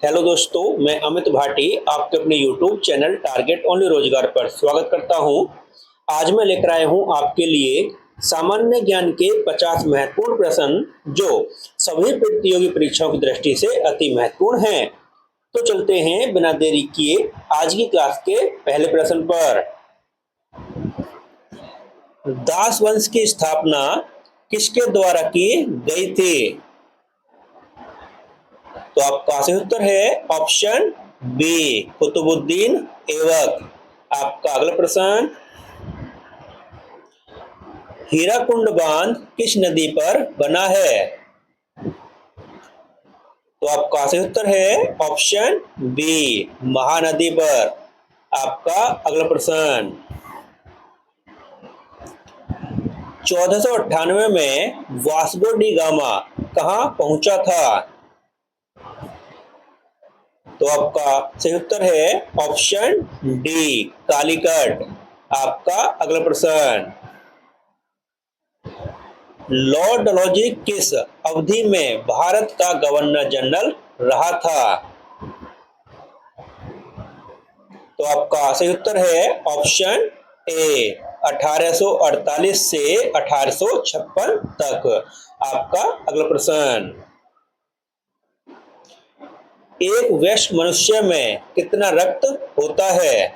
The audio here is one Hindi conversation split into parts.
हेलो दोस्तों, मैं अमित भाटी आपके अपने YouTube चैनल टारगेट ओनली रोजगार पर स्वागत करता हूं। आज मैं लेकर आया हूं आपके लिए सामान्य ज्ञान के 50 महत्वपूर्ण प्रश्न जो सभी प्रतियोगी परीक्षाओं की दृष्टि से अति महत्वपूर्ण हैं। तो चलते हैं बिना देरी किए आज की क्लास के पहले प्रश्न पर। दास वंश की स्थापना किसके द्वारा की गई थी? तो आपका सही उत्तर है ऑप्शन बी, कुतुबुद्दीन ऐबक। आपका अगला प्रश्न, हीराकुंड बांध किस नदी पर बना है? तो आपका सही उत्तर है ऑप्शन बी, महानदी पर। आपका अगला प्रश्न, 1498 में वास्को डी गामा कहां पहुंचा था? तो आपका सही उत्तर है ऑप्शन डी, कालीकट। आपका अगला प्रश्न, लॉर्ड डलहौजी किस अवधि में भारत का गवर्नर जनरल रहा था? तो आपका सही उत्तर है ऑप्शन ए, 1848 से 1856 तक। आपका अगला प्रश्न, एक वयस्क मनुष्य में कितना रक्त होता है?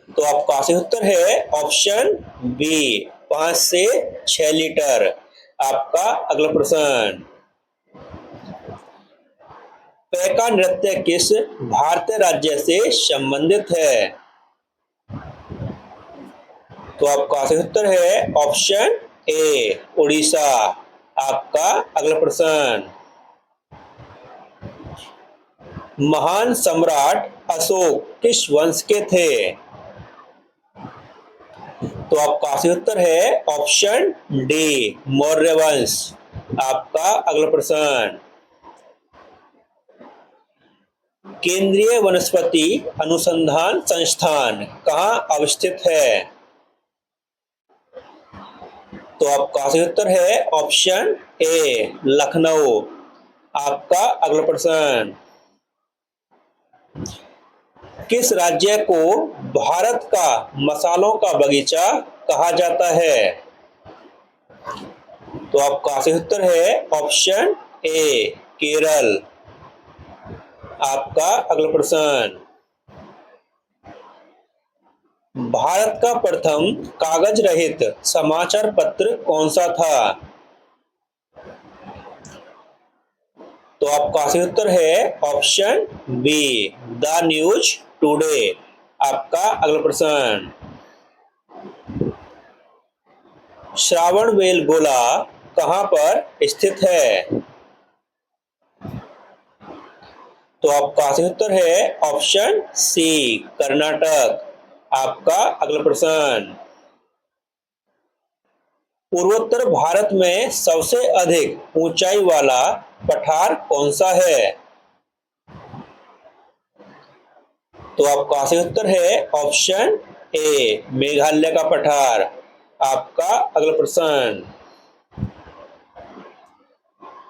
तो आपका सही उत्तर है ऑप्शन बी, 5 से 6 लीटर। आपका अगला प्रश्न, पैका नृत्य किस भारतीय राज्य से संबंधित है? तो आपका सही उत्तर है ऑप्शन ए, उड़ीसा। आपका अगला प्रश्न, महान सम्राट अशोक किस वंश के थे? तो आपका सही उत्तर है ऑप्शन डी, मौर्य वंश। आपका अगला प्रश्न, केंद्रीय वनस्पति अनुसंधान संस्थान कहाँ अवस्थित है? तो आपका सही उत्तर है ऑप्शन ए, लखनऊ। आपका अगला प्रश्न, किस राज्य को भारत का मसालों का बगीचा कहा जाता है? तो आपका सही उत्तर है ऑप्शन ए, केरल। आपका अगला प्रश्न, भारत का प्रथम कागज रहित समाचार पत्र कौन सा था? तो आपका सही उत्तर है option B, the news today. आपका अगला प्रश्न, श्रावण बेलगोला कहां पर स्थित है? तो आपका सही उत्तर है ऑप्शन सी, कर्नाटक। आपका अगला प्रश्न, पूर्वोत्तर भारत में सबसे अधिक ऊंचाई वाला पठार कौन सा है? तो आपका सही उत्तर है ऑप्शन ए, मेघालय का पठार। आपका अगला प्रश्न,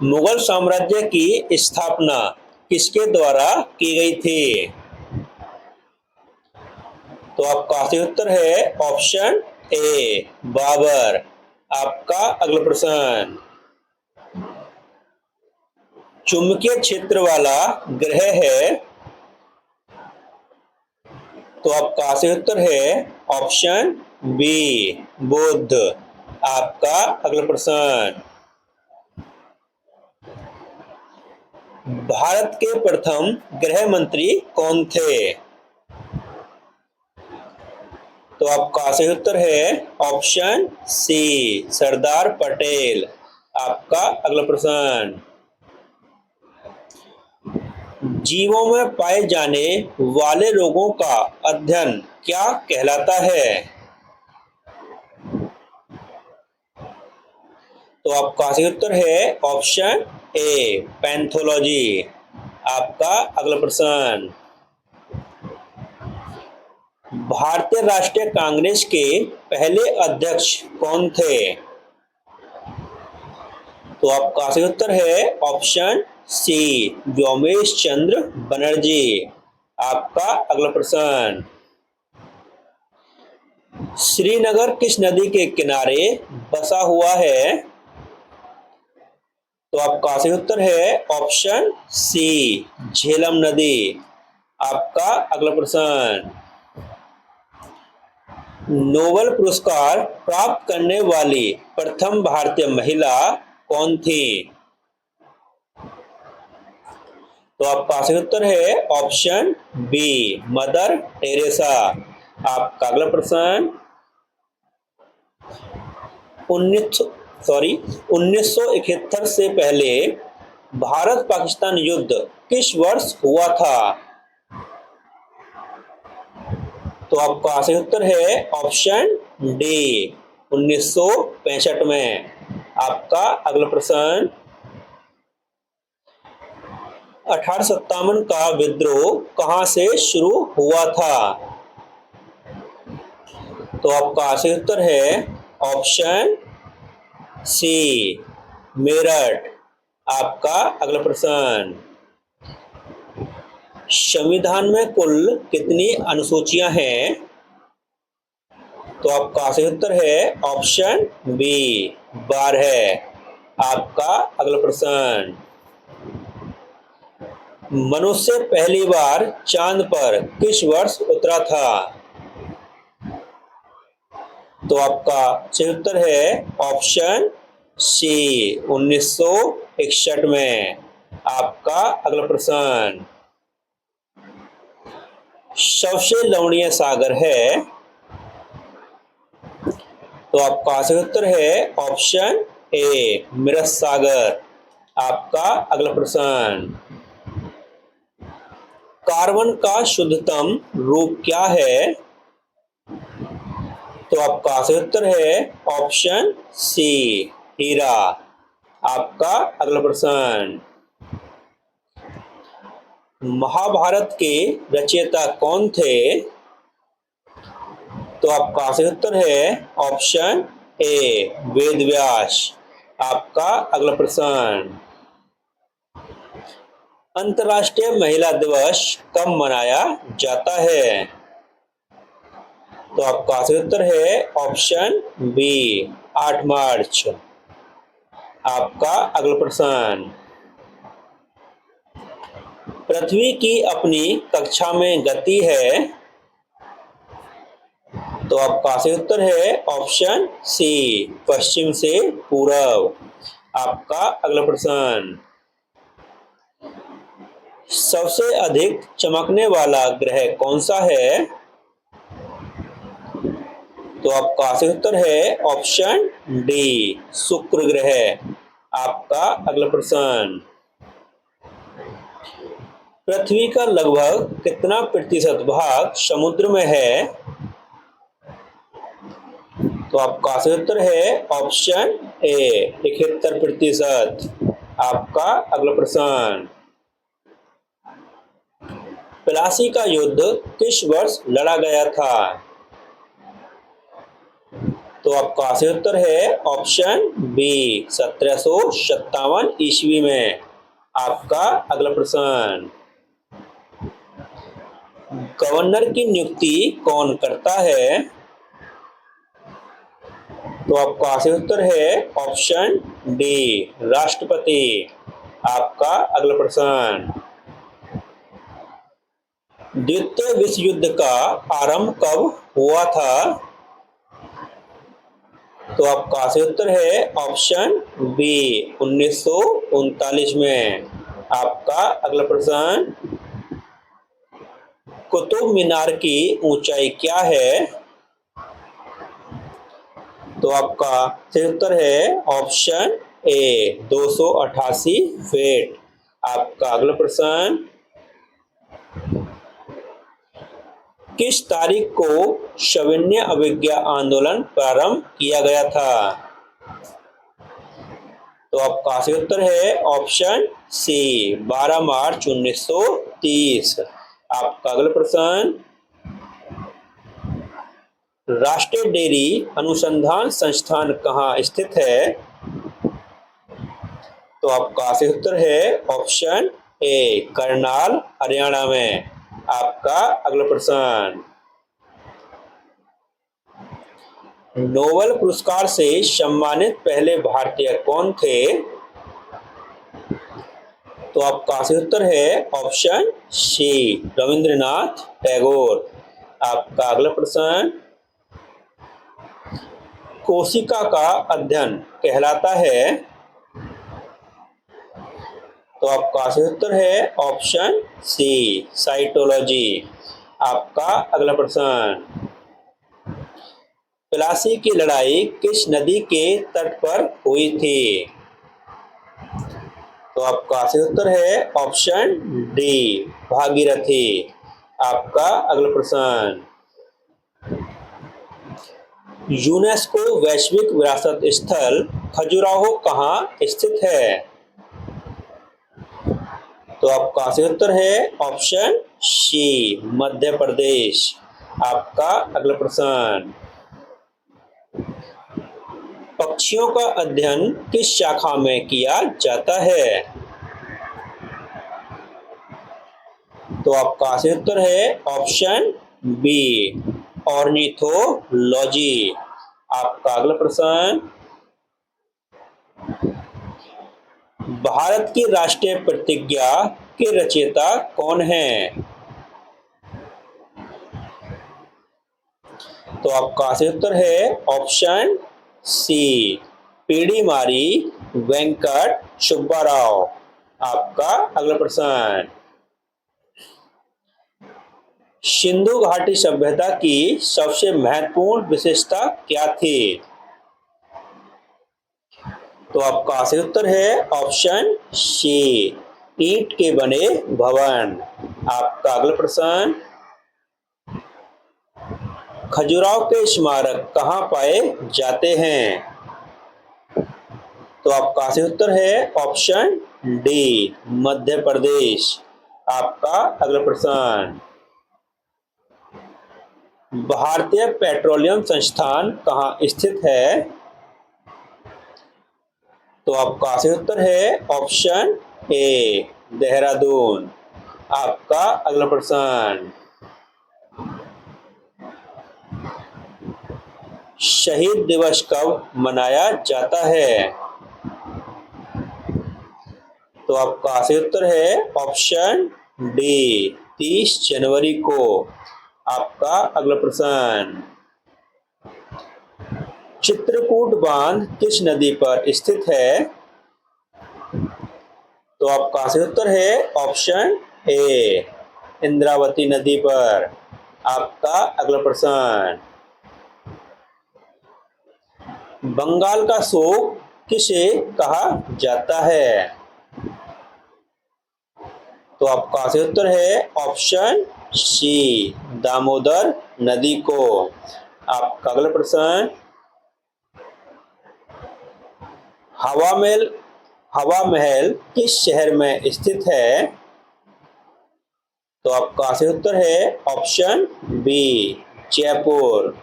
मुगल साम्राज्य की स्थापना किसके द्वारा की गई थी? तो आपका सही उत्तर है ऑप्शन ए, बाबर। आपका अगला प्रश्न, चुंबकीय क्षेत्र वाला ग्रह है? तो आपका सही उत्तर है ऑप्शन बी, बुध। आपका अगला प्रश्न, भारत के प्रथम गृह मंत्री कौन थे? तो आपका सही उत्तर है ऑप्शन सी, सरदार पटेल। आपका अगला प्रश्न, जीवों में पाए जाने वाले रोगों का अध्ययन क्या कहलाता है? तो आपका सही उत्तर है ऑप्शन ए, पैथोलॉजी। आपका अगला प्रश्न, भारतीय राष्ट्रीय कांग्रेस के पहले अध्यक्ष कौन थे? तो आपका सही उत्तर है ऑप्शन सी व्योमेश चंद्र बनर्जी। आपका अगला प्रश्न, श्रीनगर किस नदी के किनारे बसा हुआ है? तो आपका सही उत्तर है ऑप्शन सी झेलम नदी। आपका अगला प्रश्न, नोबेल पुरस्कार प्राप्त करने वाली प्रथम भारतीय महिला कौन थी? तो आपका सही उत्तर है ऑप्शन बी मदर टेरेसा। आपका अगला प्रश्न, 1971 से पहले भारत पाकिस्तान युद्ध किस वर्ष हुआ था? तो आपका सही उत्तर है ऑप्शन डी 1965 में। आपका अगला प्रश्न, 1857 का विद्रोह कहां से शुरू हुआ था? तो आपका सही उत्तर है ऑप्शन सी मेरठ। आपका अगला प्रश्न, संविधान में कुल कितनी अनुसूचियां हैं? तो आपका सही उत्तर है ऑप्शन बी 12। आपका अगला प्रश्न, मनुष्य पहली बार चांद पर किस वर्ष उतरा था? तो आपका सही उत्तर है ऑप्शन सी 1961 में। आपका अगला प्रश्न, सबसे लवणीय सागर है? तो आपका सही उत्तर है ऑप्शन ए मृत सागर। आपका अगला प्रश्न, कार्बन का शुद्धतम रूप क्या है? तो आपका सही उत्तर है ऑप्शन सी हीरा। आपका अगला प्रश्न, महाभारत के रचयिता कौन थे? तो आपका सही उत्तर है ऑप्शन ए वेद व्यास। आपका अगला प्रश्न, अंतर्राष्ट्रीय महिला दिवस कब मनाया जाता है? तो आपका सही उत्तर है ऑप्शन बी 8 मार्च। आपका अगला प्रश्न, पृथ्वी की अपनी कक्षा में गति है? तो आपका सही उत्तर है ऑप्शन सी पश्चिम से पूरब। आपका अगला प्रश्न, सबसे अधिक चमकने वाला ग्रह कौन सा है? तो आपका सही उत्तर है ऑप्शन डी शुक्र ग्रह। आपका अगला प्रश्न, पृथ्वी का लगभग कितना प्रतिशत भाग समुद्र में है? तो आपका सही उत्तर है ऑप्शन ए 71%। आपका अगला प्रश्न, प्लासी का युद्ध किस वर्ष लड़ा गया था? तो आपका सही उत्तर है ऑप्शन बी 1757 ईस्वी में। आपका अगला प्रश्न, गवर्नर की नियुक्ति कौन करता है? तो आपका सही उत्तर है ऑप्शन डी राष्ट्रपति। आपका अगला प्रश्न, द्वितीय विश्व युद्ध का आरंभ कब हुआ था? तो आपका सही उत्तर है ऑप्शन बी 1939 में। आपका अगला प्रश्न, कुतुब मीनार की ऊंचाई क्या है? तो आपका सही उत्तर है ऑप्शन ए 288 फीट। आपका अगला प्रश्न, किस तारीख को सविनय अवज्ञा आंदोलन प्रारंभ किया गया था? तो आपका सही उत्तर है ऑप्शन सी 12 मार्च 1930। आपका अगला प्रश्न, राष्ट्रीय डेयरी अनुसंधान संस्थान कहाँ स्थित है? तो तो आपका सही उत्तर है ऑप्शन ए, करनाल हरियाणा में। आपका अगला प्रश्न, नोबेल पुरस्कार से सम्मानित पहले भारतीय कौन थे? तो आपका सही उत्तर है ऑप्शन सी, रविंद्रनाथ टैगोर। आपका अगला प्रश्न, कोशिका का अध्ययन कहलाता है? तो आपका सही उत्तर है ऑप्शन सी, साइटोलॉजी। आपका अगला प्रश्न, प्लासी की लड़ाई किस नदी के तट पर हुई थी? तो आपका सही उत्तर है ऑप्शन डी, भागीरथी। आपका अगला प्रश्न, यूनेस्को वैश्विक विरासत स्थल खजुराहो कहाँ स्थित है? तो आपका सही उत्तर है ऑप्शन सी, मध्य प्रदेश। आपका अगला प्रश्न, पक्षियों का अध्ययन किस शाखा में किया जाता है? तो आपका सही उत्तर है ऑप्शन बी, ऑर्निथोलॉजी। आपका अगला प्रश्न, भारत की राष्ट्रीय प्रतिज्ञा के रचयिता कौन है? तो आपका सही उत्तर है ऑप्शन सी, पीडीमारी वेंकट सुब्बाराव। आपका अगला प्रश्न, सिंधु घाटी सभ्यता की सबसे महत्वपूर्ण विशेषता क्या थी? तो आपका सही उत्तर है ऑप्शन सी, ईंट के बने भवन। आपका अगला प्रश्न, खजुराहो के स्मारक कहाँ पाए जाते हैं? तो आपका सही उत्तर है ऑप्शन डी, मध्य प्रदेश। आपका अगला प्रश्न, भारतीय पेट्रोलियम संस्थान कहाँ स्थित है? तो आपका सही उत्तर है ऑप्शन ए, देहरादून। आपका अगला प्रश्न, शहीद दिवस कब मनाया जाता है? तो आपका सही उत्तर है ऑप्शन डी, 30 जनवरी को। आपका अगला प्रश्न, चित्रकूट बांध किस नदी पर स्थित है? तो आपका सही उत्तर है ऑप्शन ए, इंद्रावती नदी पर। आपका अगला प्रश्न, बंगाल का शोक किसे कहा जाता है? तो आपका सही उत्तर है ऑप्शन सी, दामोदर नदी को। आपका अगला प्रश्न, हवा महल किस शहर में स्थित है? तो आपका सही उत्तर है ऑप्शन बी, जयपुर।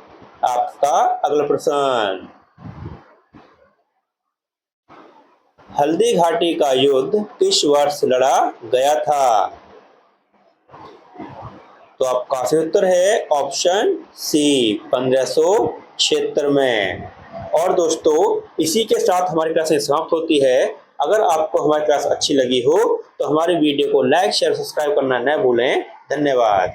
आपका अगला प्रश्न, हल्दी घाटी का युद्ध किस वर्ष लड़ा गया था? तो आपका सही उत्तर है ऑप्शन सी, 1576 में। और दोस्तों, इसी के साथ हमारी क्लास समाप्त होती है। अगर आपको हमारी क्लास अच्छी लगी हो तो हमारी वीडियो को लाइक शेयर सब्सक्राइब करना न भूलें। धन्यवाद।